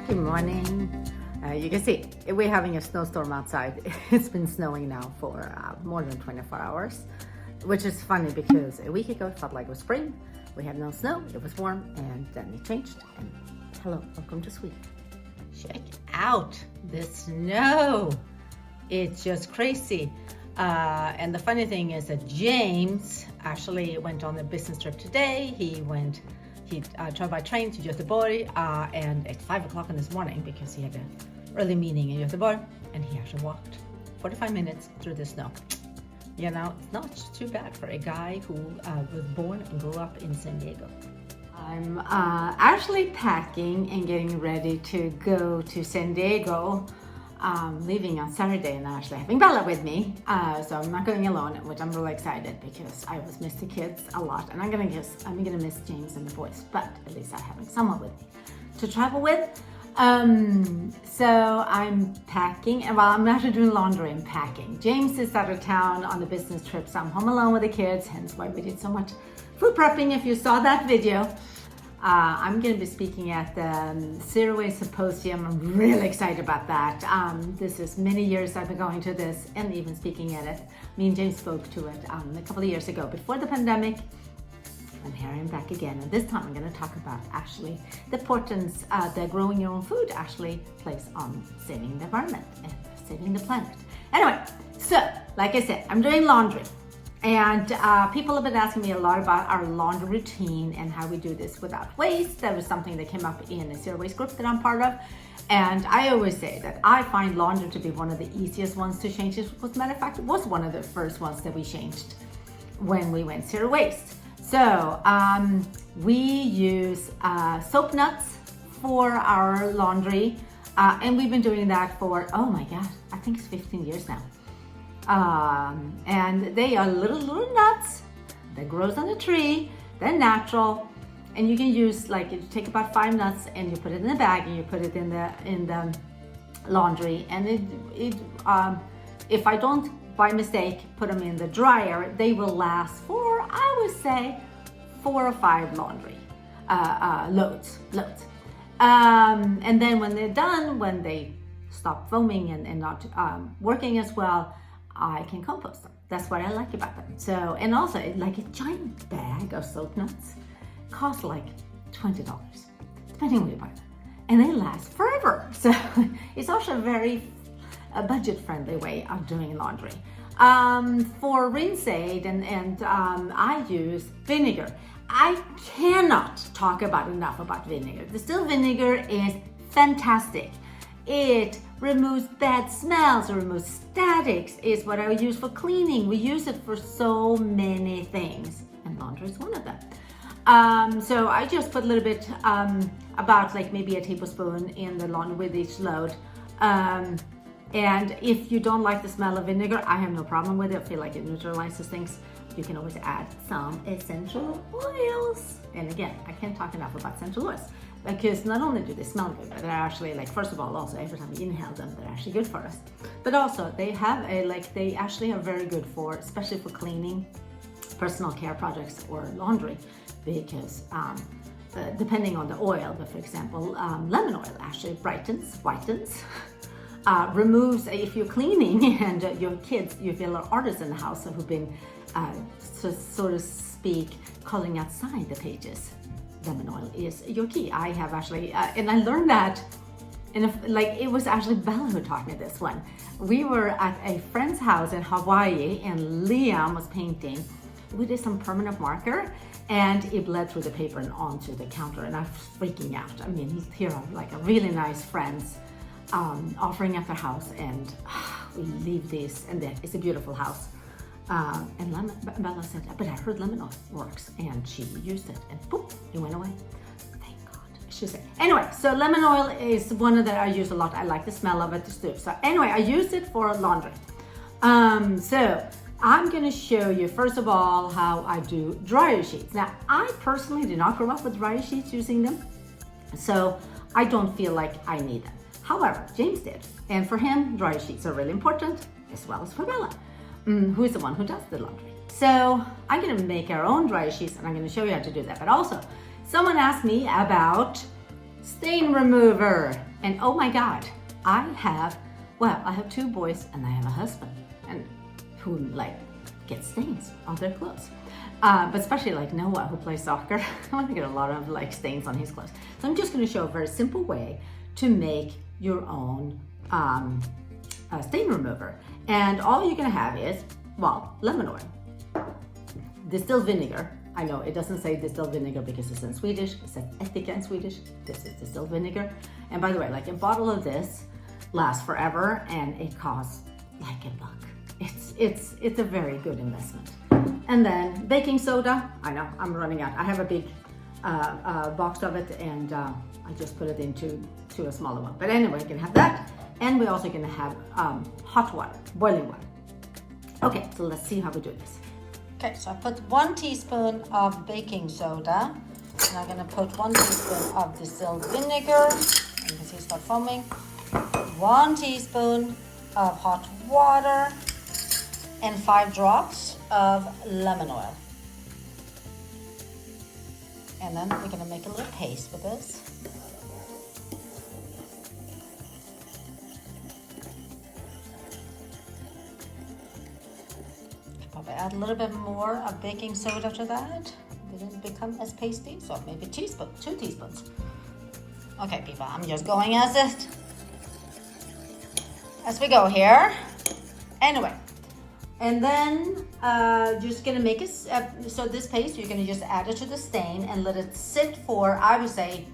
Good morning. You can see we're having a snowstorm outside. It's been snowing now for more than 24 hours, which is funny because a week ago it felt like it was spring. We had no snow, it was warm, and then it changed. And hello, welcome to Sweden. Check out the snow. It's just crazy. And the funny thing is that James actually went on a business trip today. He traveled by train to Göteborg and at 5 o'clock in this morning because he had an early meeting in Göteborg, and he actually walked 45 minutes through the snow. You know, it's not too bad for a guy who was born and grew up in San Diego. I'm actually packing and getting ready to go to San Diego. Leaving on Saturday and actually having Bella with me, so I'm not going alone, which I'm really excited because I always miss the kids a lot, and I'm gonna miss James and the boys, but at least I'm having someone with me to travel with. So I'm packing, and while I'm actually doing laundry and packing, James is out of town on the business trip, so I'm home alone with the kids, hence why we did so much food prepping. If you saw that video, I'm going to be speaking at the Zero Waste Symposium. I'm really excited about that. This is many years I've been going to this and even speaking at it. Me and James spoke to it a couple of years ago before the pandemic. And here I am back again. And this time I'm going to talk about actually the importance that growing your own food actually plays on saving the environment and saving the planet. Anyway, so like I said, I'm doing laundry. And people have been asking me a lot about our laundry routine and how we do this without waste. That was something that came up in a zero waste group that I'm part of. And I always say that I find laundry to be one of the easiest ones to change. As a matter of fact, it was one of the first ones that we changed when we went zero waste. So we use soap nuts for our laundry. And we've been doing that for, oh my God, I think it's 15 years now. And they are little nuts that grows on a tree. They're natural, and you can use, like, you take about 5 nuts and you put it in a bag and you put it in the laundry. And if I don't by mistake put them in the dryer, they will last for, I would say, 4 or 5 laundry loads. And then when they're done, when they stop foaming and not working as well, I can compost them. That's what I like about them. So, and also, like a giant bag of soap nuts costs like $20, depending on where you buy them. And they last forever. So it's also a very budget-friendly way of doing laundry. For rinse aid, and I use vinegar. I cannot talk enough about vinegar. Distilled vinegar is fantastic. It removes bad smells, it removes statics, is what I use for cleaning. We use it for so many things, and laundry is one of them. So I just put a little bit, about like maybe a tablespoon in the laundry with each load. And if you don't like the smell of vinegar, I have no problem with it. I feel like it neutralizes things. You can always add some essential oils. And again, I can't talk enough about essential oils, because not only do they smell good, but they're actually, like, first of all, also every time we inhale them, they're actually good for us. But also they have they actually are very good for, especially for cleaning, personal care products or laundry, because depending on the oil, but for example, lemon oil actually whitens, removes, if you're cleaning and your kids, you feel artists in the house who've been, so to speak, calling outside the pages. Lemon oil is your key. I have actually, and I learned that, it was actually Bella who taught me this one. We were at a friend's house in Hawaii, and Liam was painting. We did some permanent marker, and it bled through the paper and onto the counter, and I was freaking out. I mean, he's here, like a really nice friends offering at their house, and we leave this, and it's a beautiful house. And Bella said, but I heard lemon oil works, and she used it, and boop, it went away. Thank God, she said. Anyway, so lemon oil is one that I use a lot. I like the smell of it too. So anyway, I use it for laundry. So I'm gonna show you, first of all, how I do dryer sheets. Now, I personally did not grow up with dryer sheets using them, so I don't feel like I need them. However, James did, and for him, dryer sheets are really important, as well as for Bella, who is the one who does the laundry. So I'm gonna make our own dryer sheets, and I'm gonna show you how to do that. But also, someone asked me about stain remover. And oh my God, I have 2 boys and I have a husband, and who like get stains on their clothes. But especially like Noah, who plays soccer, I want to get a lot of like stains on his clothes. So I'm just going to show a very simple way to make your own stain remover. And all you're going to have is, well, lemon oil, distilled vinegar. I know it doesn't say distilled vinegar because it's in Swedish. It says ättika in Swedish. This is distilled vinegar. And by the way, like a bottle of this lasts forever, and it costs like $1. It's a very good investment. And then baking soda. I know I'm running out. I have a big box of it, and I just put it into a smaller one. But anyway, you can have that, and we're also going to have hot water, boiling water. Okay, so let's see how we do this. Okay, so I put 1 teaspoon of baking soda, and I'm going to put 1 teaspoon of distilled vinegar. You can see it start foaming. 1 teaspoon of hot water, and 5 drops of lemon oil. And then we're going to make a little paste with this. Probably add a little bit more of baking soda to that. It didn't become as pasty, so maybe 2 teaspoons. Okay, people, I'm just going as we go here. Anyway, and then just gonna make it, so this paste, you're gonna just add it to the stain and let it sit for, I would say,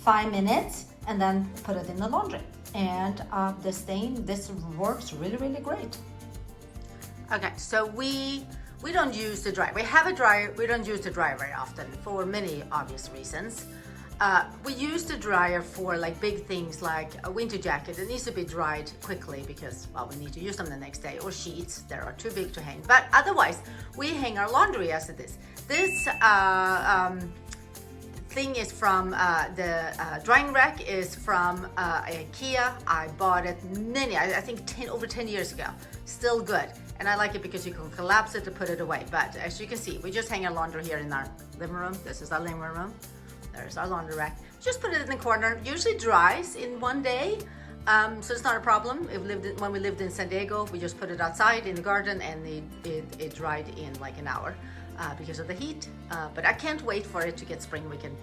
5 minutes, and then put it in the laundry. And the stain, this works really, really great. Okay, so we don't use the dryer. We have a dryer, we don't use the dryer very often for many obvious reasons. We use the dryer for like big things like a winter jacket. It needs to be dried quickly because, well, we need to use them the next day, or sheets that are too big to hang. But otherwise, we hang our laundry as it is. This thing is from the drying rack is from IKEA. I bought it I think over 10 years ago. Still good. And I like it because you can collapse it to put it away. But as you can see, we just hang our laundry here in our living room. This is our living room. There's our laundry rack. Just put it in the corner. Usually dries in 1 day, so it's not a problem. When we lived in San Diego, we just put it outside in the garden, and it dried in like an hour because of the heat. But I can't wait for it to get spring. We can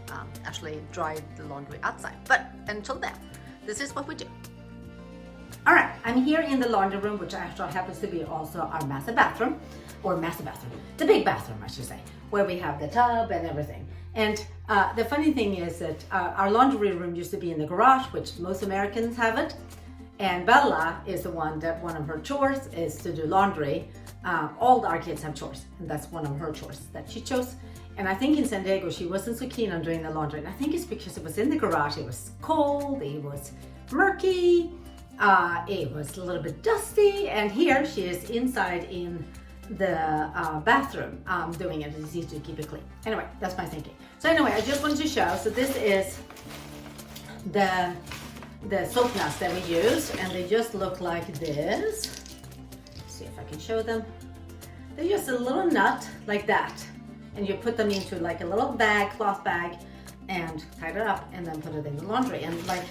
actually dry the laundry outside. But until then, this is what we do. All right, I'm here in the laundry room, which actually happens to be also our master bathroom, the big bathroom, I should say, where we have the tub and everything. And the funny thing is that our laundry room used to be in the garage, which most Americans have it. And Bella is the one of her chores is to do laundry. All our kids have chores, and that's one of her chores that she chose. And I think in San Diego, she wasn't so keen on doing the laundry. And I think it's because it was in the garage. It was cold, it was murky, it was a little bit dusty. And here she is inside in the bathroom doing it. It's easy to keep it clean. Anyway, that's my thinking. So anyway, I just wanted to show. So this is the soap nuts that we use, and they just look like this. Let's see if I can show them. They're just a little nut like that, and you put them into like a little bag, cloth bag, and tie it up, and then put it in the laundry. And like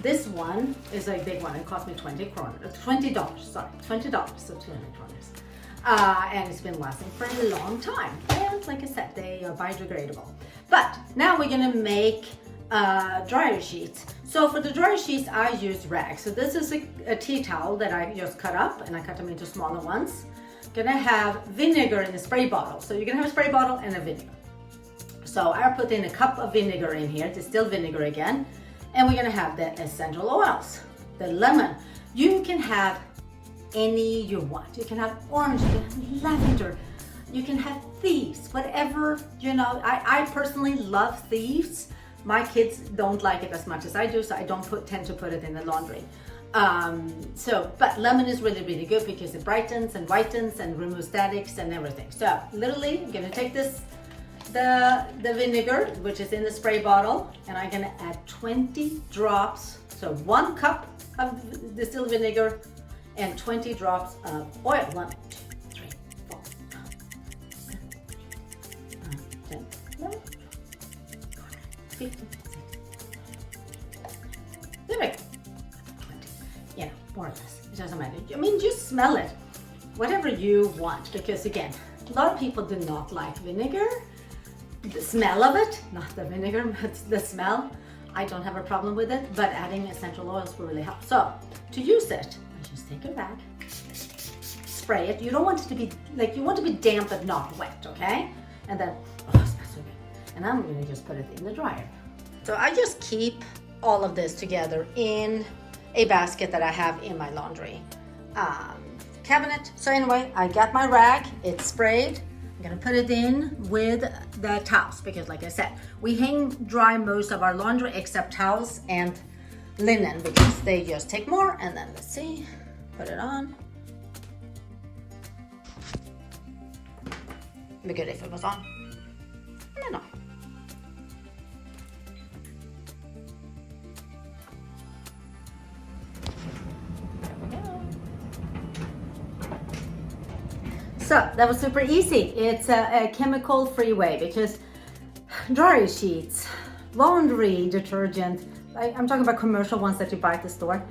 this one is a big one. It cost me $20, sorry, $20, so 200 kroners. And it's been lasting for a long time. And like I said, they are biodegradable. But now we're gonna make dryer sheets. So for the dryer sheets, I use rags. So this is a tea towel that I just cut up, and I cut them into smaller ones. Gonna have vinegar in a spray bottle. So you're gonna have a spray bottle and a vinegar. So I put in a cup of vinegar in here, distilled vinegar again, and we're gonna have the essential oils, the lemon. You can have any you want. You can have orange, you can have lavender, you can have thieves, whatever, you know. I personally love thieves. My kids don't like it as much as I do, so I don't tend to put it in the laundry. But lemon is really, really good because it brightens and whitens and removes statics and everything. So literally, I'm gonna take the vinegar, which is in the spray bottle, and I'm gonna add 20 drops. So 1 cup of distilled vinegar and 20 drops of oil. 1, 2, 3, 4, 5, 6, 7, 8, 9, 10, 11, 12, 15, 16. There we go. or less. It doesn't matter. I mean, just smell it. Whatever you want, because again, a lot of people do not like vinegar. The smell of it, not the vinegar, but the smell. I don't have a problem with it, but adding essential oils will really help. So to use it, I just take a rag, spray it. You don't want it to be, like, you want it to be damp but not wet, okay? And then, oh, it smells so good. And I'm gonna just put it in the dryer. So I just keep all of this together in a basket that I have in my laundry cabinet. So anyway, I got my rag, it's sprayed. I'm gonna put it in with the towels because, like I said, we hang dry most of our laundry except towels and linen because they just take more. And then let's see, put it on. It'd be good if it was on. No. So that was super easy. It's a chemical-free way because dryer sheets, laundry detergent, I'm talking about commercial ones that you buy at the store,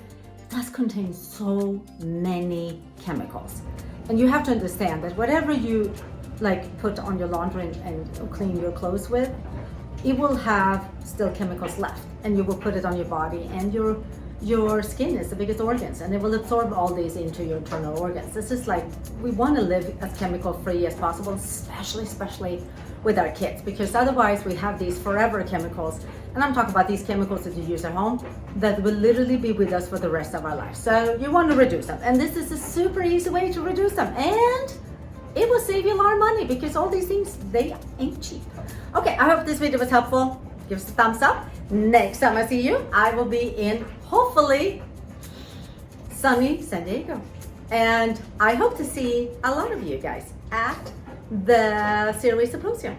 does contain so many chemicals. And you have to understand that whatever you like put on your laundry and clean your clothes with, it will have still chemicals left, and you will put it on your body, and your skin is the biggest organs, and it will absorb all these into your internal organs. This is like, we want to live as chemical free as possible, especially with our kids, because otherwise we have these forever chemicals, and I'm talking about these chemicals that you use at home that will literally be with us for the rest of our life. So you want to reduce them, and this is a super easy way to reduce them, and it will save you a lot of money because all these things, they ain't cheap. Okay, I hope this video was helpful. Give us a thumbs up. Next time I see you, I will be in, hopefully, sunny San Diego. And I hope to see a lot of you guys at the CERAWay Symposium.